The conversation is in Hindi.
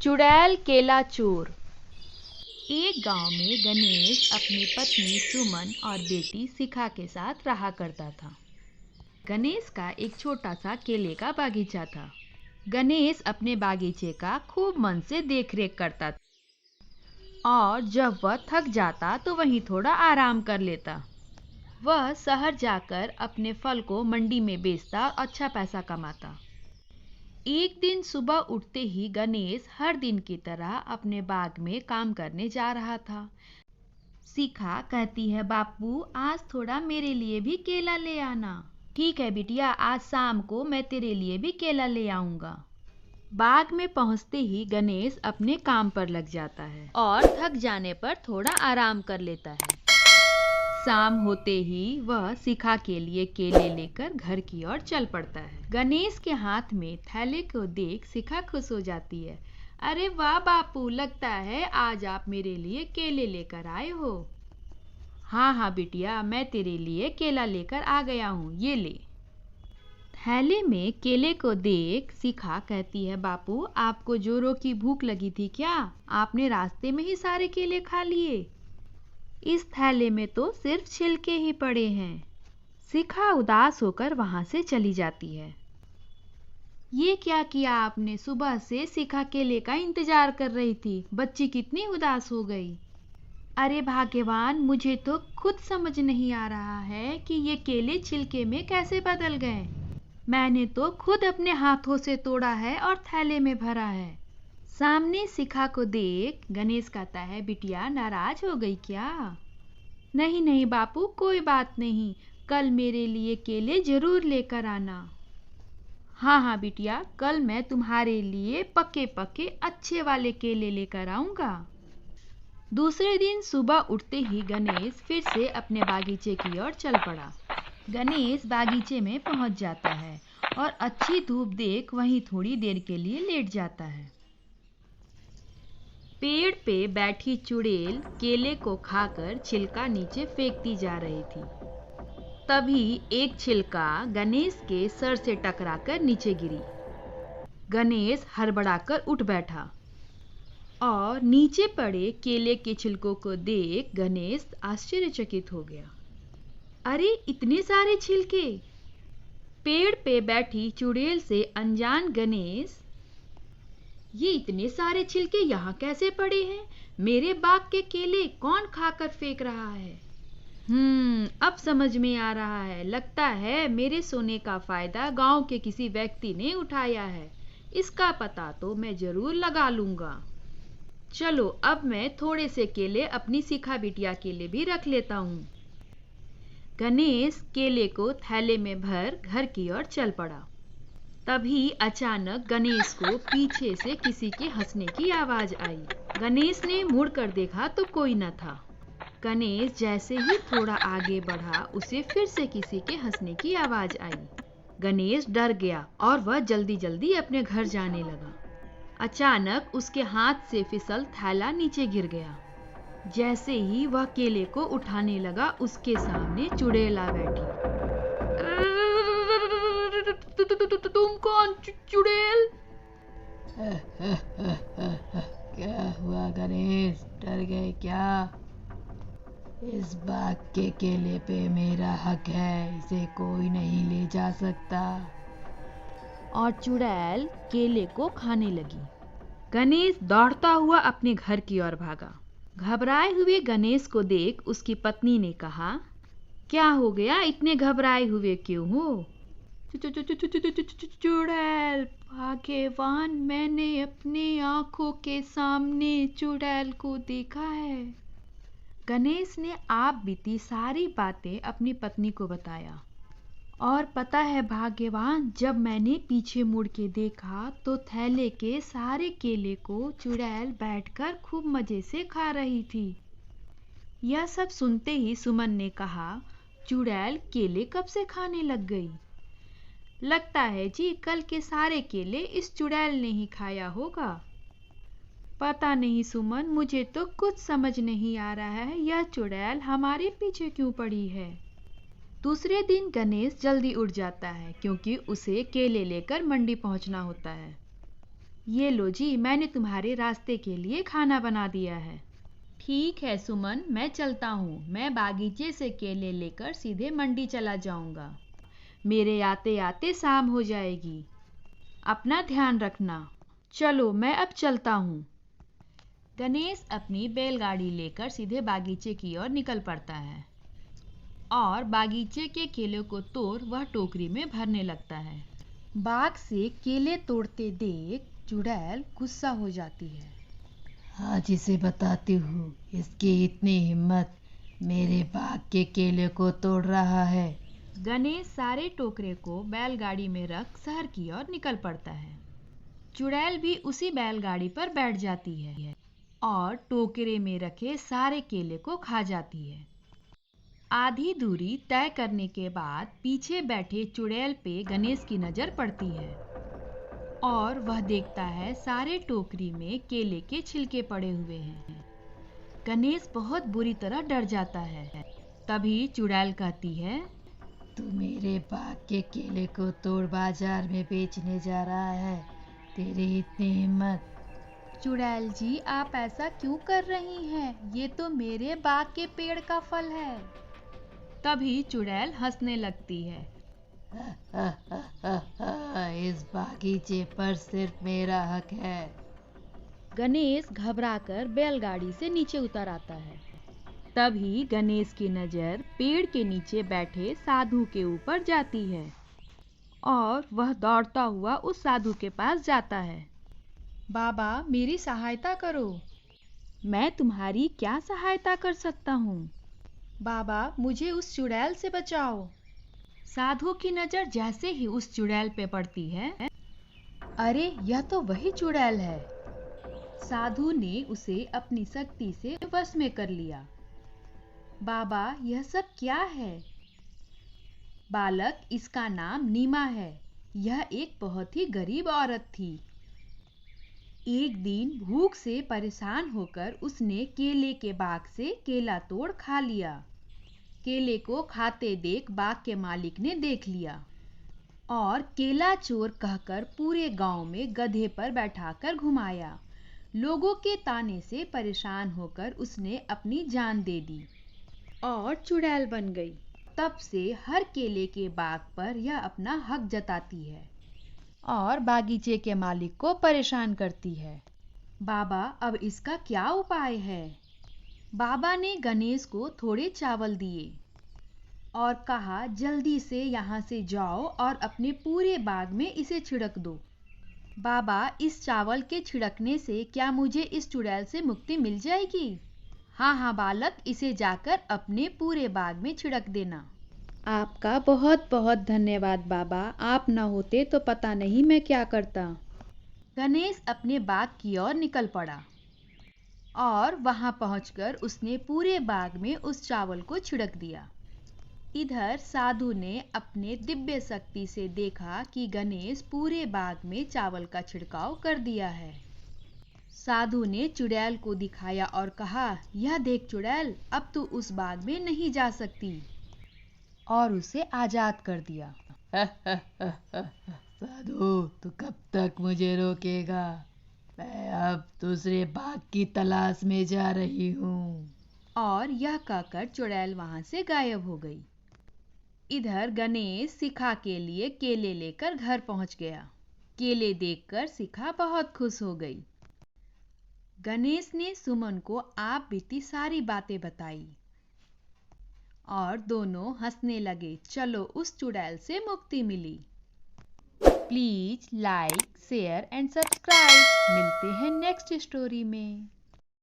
चुड़ैल केला चोर। एक गांव में गणेश अपनी पत्नी सुमन और बेटी शिखा के साथ रहा करता था। गणेश का एक छोटा सा केले का बागीचा था। गणेश अपने बागीचे का खूब मन से देखरेख करता था और जब वह थक जाता तो वहीं थोड़ा आराम कर लेता। वह शहर जाकर अपने फल को मंडी में बेचता और अच्छा पैसा कमाता। एक दिन सुबह उठते ही गणेश हर दिन की तरह अपने बाग में काम करने जा रहा था। शिखा कहती है, बापू आज थोड़ा मेरे लिए भी केला ले आना। ठीक है बिटिया, आज शाम को मैं तेरे लिए भी केला ले आऊंगा। बाग में पहुंचते ही गणेश अपने काम पर लग जाता है और थक जाने पर थोड़ा आराम कर लेता है। शाम होते ही वह शिखा के लिए केले लेकर घर की ओर चल पड़ता है। गणेश के हाथ में थैले को देख शिखा खुश हो जाती है। अरे वाह बापू, लगता है आज आप मेरे लिए केले लेकर आए हो। हाँ बिटिया, मैं तेरे लिए केला लेकर आ गया हूँ, ये ले। थैले में केले को देख शिखा कहती है, बापू आपको जोरों की भूख लगी थी क्या? आपने रास्ते में ही सारे केले खा लिए। इस थैले में तो सिर्फ छिलके ही पड़े हैं। शिखा उदास होकर वहां से चली जाती है। ये क्या किया आपने? सुबह से शिखा केले का इंतजार कर रही थी, बच्ची कितनी उदास हो गई। अरे भाग्यवान, मुझे तो खुद समझ नहीं आ रहा है कि ये केले छिलके में कैसे बदल गए। मैंने तो खुद अपने हाथों से तोड़ा है और थैले में भरा है। सामने शिखा को देख गणेश कहता है, बिटिया नाराज हो गई क्या? नहीं बापू, कोई बात नहीं, कल मेरे लिए केले जरूर लेकर आना। हाँ बिटिया, कल मैं तुम्हारे लिए पके पके अच्छे वाले केले लेकर आऊंगा। दूसरे दिन सुबह उठते ही गणेश फिर से अपने बागीचे की ओर चल पड़ा। गणेश बागीचे में पहुंच जाता है और अच्छी धूप देख वहीं थोड़ी देर के लिए लेट जाता है। पेड़ पे बैठी चुड़ैल केले को खाकर छिलका नीचे फेंकती जा रही थी। तभी एक छिलका गणेश के सर से टकराकर नीचे गिरी। गणेश हड़बड़ाकर उठ बैठा और नीचे पड़े केले के छिलकों को देख गणेश आश्चर्यचकित हो गया। अरे इतने सारे छिलके! पेड़ पे बैठी चुड़ैल से अनजान गणेश, ये इतने सारे छिलके यहाँ कैसे पड़े हैं? मेरे बाग के केले कौन खाकर फेंक रहा है? अब समझ में आ रहा है। लगता है मेरे सोने का फायदा गांव के किसी व्यक्ति ने उठाया है। इसका पता तो मैं जरूर लगा लूंगा। चलो अब मैं थोड़े से केले अपनी शिखा बिटिया के लिए भी रख लेता हूँ। गणेश केले को थैले में भर घर की ओर चल पड़ा। तभी अचानक गणेश को पीछे से किसी के हंसने की आवाज आई। गणेश ने मुड़कर देखा तो कोई न था। गणेश जैसे ही थोड़ा आगे बढ़ा, उसे फिर से किसी के हंसने की आवाज आई। गणेश डर गया और वह जल्दी जल्दी अपने घर जाने लगा। अचानक उसके हाथ से फिसल थैला नीचे गिर गया। जैसे ही वह केले को उठाने लगा, उसके सामने चुड़ैल आ बैठी। तुम कौन चुड़ैल? क्या हुआ गणेश, डर गए क्या? इस बाग के केले पे मेरा हक है, इसे कोई नहीं ले जा सकता। और चुड़ैल केले को खाने लगी। गणेश दौड़ता हुआ अपने घर की ओर भागा। घबराए हुए गणेश को देख उसकी पत्नी ने कहा, क्या हो गया, इतने घबराए हुए क्यों हो? चुड़ैल, भाग्यवान, मैंने अपने आंखों के सामने चुड़ैल को देखा है। गणेश ने आप बीती सारी बातें अपनी पत्नी को बताया। और पता है भाग्यवान, जब मैंने पीछे मुड़ के देखा तो थैले के सारे केले को चुड़ैल बैठकर खूब मजे से खा रही थी। यह सब सुनते ही सुमन ने कहा, चुड़ैल केले कब से खाने लग गई? लगता है जी कल के सारे केले इस चुड़ैल ने ही खाया होगा। पता नहीं सुमन, मुझे तो कुछ समझ नहीं आ रहा है, यह चुड़ैल हमारे पीछे क्यों पड़ी है। दूसरे दिन गणेश जल्दी उठ जाता है क्योंकि उसे केले लेकर मंडी पहुंचना होता है। ये लो जी, मैंने तुम्हारे रास्ते के लिए खाना बना दिया है। ठीक है सुमन, मैं चलता हूँ। मैं बागीचे से केले लेकर सीधे मंडी चला जाऊँगा। मेरे आते आते शाम हो जाएगी। अपना ध्यान रखना। चलो मैं अब चलता हूँ। गणेश अपनी बैलगाड़ी लेकर सीधे बागीचे की ओर निकल पड़ता है और बागीचे के केलों को तोड़ वह टोकरी में भरने लगता है। बाग से केले तोड़ते देख चुड़ैल गुस्सा हो जाती है। आज इसे बताती हूँ, इसकी इतनी हिम्मत, मेरे बाग के केले को तोड़ रहा है। गणेश सारे टोकरे को बैलगाड़ी में रख शहर की ओर निकल पड़ता है। चुड़ैल भी उसी बैलगाड़ी पर बैठ जाती है और टोकरे में रखे सारे केले को खा जाती है। आधी दूरी तय करने के बाद पीछे बैठे चुड़ैल पे गणेश की नजर पड़ती है और वह देखता है सारे टोकरी में केले के छिलके पड़े हुए हैं। गणेश बहुत बुरी तरह डर जाता है। तभी चुड़ैल कहती है, तू मेरे बाग के केले को तोड़ बाजार में बेचने जा रहा है, तेरी इतनी हिम्मत। चुड़ैल जी, आप ऐसा क्यों कर रही हैं? ये तो मेरे बाग के पेड़ का फल है। तभी चुड़ैल हंसने लगती है। इस बागीचे पर सिर्फ मेरा हक है। गणेश घबराकर बैलगाड़ी से नीचे उतर आता है। तभी गणेश की नजर पेड़ के नीचे बैठे साधु के ऊपर जाती है और वह दौड़ता हुआ उस साधु के पास जाता है। बाबा, मेरी सहायता करो। मैं तुम्हारी क्या सहायता कर सकता हूँ? बाबा, मुझे उस चुड़ैल से बचाओ। साधु की नजर जैसे ही उस चुड़ैल पे पड़ती है, अरे यह तो वही चुड़ैल है। साधु ने उसे अपनी शक्ति से वश में कर लिया। बाबा, यह सब क्या है? बालक, इसका नाम नीमा है। यह एक बहुत ही गरीब औरत थी। एक दिन भूख से परेशान होकर उसने केले के बाग से केला तोड़ खा लिया। केले को खाते देख बाग के मालिक ने देख लिया और केला चोर कहकर पूरे गांव में गधे पर बैठाकर घुमाया। लोगों के ताने से परेशान होकर उसने अपनी जान दे दी और चुड़ैल बन गई। तब से हर केले के बाग पर यह अपना हक जताती है और बागीचे के मालिक को परेशान करती है। बाबा, अब इसका क्या उपाय है? बाबा ने गणेश को थोड़े चावल दिए और कहा, जल्दी से यहाँ से जाओ और अपने पूरे बाग में इसे छिड़क दो। बाबा, इस चावल के छिड़कने से क्या मुझे इस चुड़ैल से मुक्ति मिल जाएगी? हाँ हाँ बालक, इसे जाकर अपने पूरे बाग में छिड़क देना। आपका बहुत बहुत धन्यवाद बाबा, आप न होते तो पता नहीं मैं क्या करता। गणेश अपने बाग की ओर निकल पड़ा और वहां पहुंचकर उसने पूरे बाग में उस चावल को छिड़क दिया। इधर साधु ने अपने दिव्य शक्ति से देखा कि गणेश पूरे बाग में चावल का छिड़काव कर दिया है। साधु ने चुड़ैल को दिखाया और कहा, यह देख चुड़ैल, अब तू उस बाग में नहीं जा सकती, और उसे आजाद कर दिया। साधु, तू कब तक मुझे रोकेगा? मैं अब दूसरे बाग की तलाश में जा रही हूँ। और यह कहकर चुड़ैल वहां से गायब हो गई। इधर गणेश शिखा के लिए केले लेकर घर पहुंच गया। केले देखकर शिखा बहुत खुश हो गई। गणेश ने सुमन को आप बीती सारी बातें बताई और दोनों हंसने लगे। चलो, उस चुड़ैल से मुक्ति मिली। Please like, share and subscribe. मिलते हैं नेक्स्ट स्टोरी में।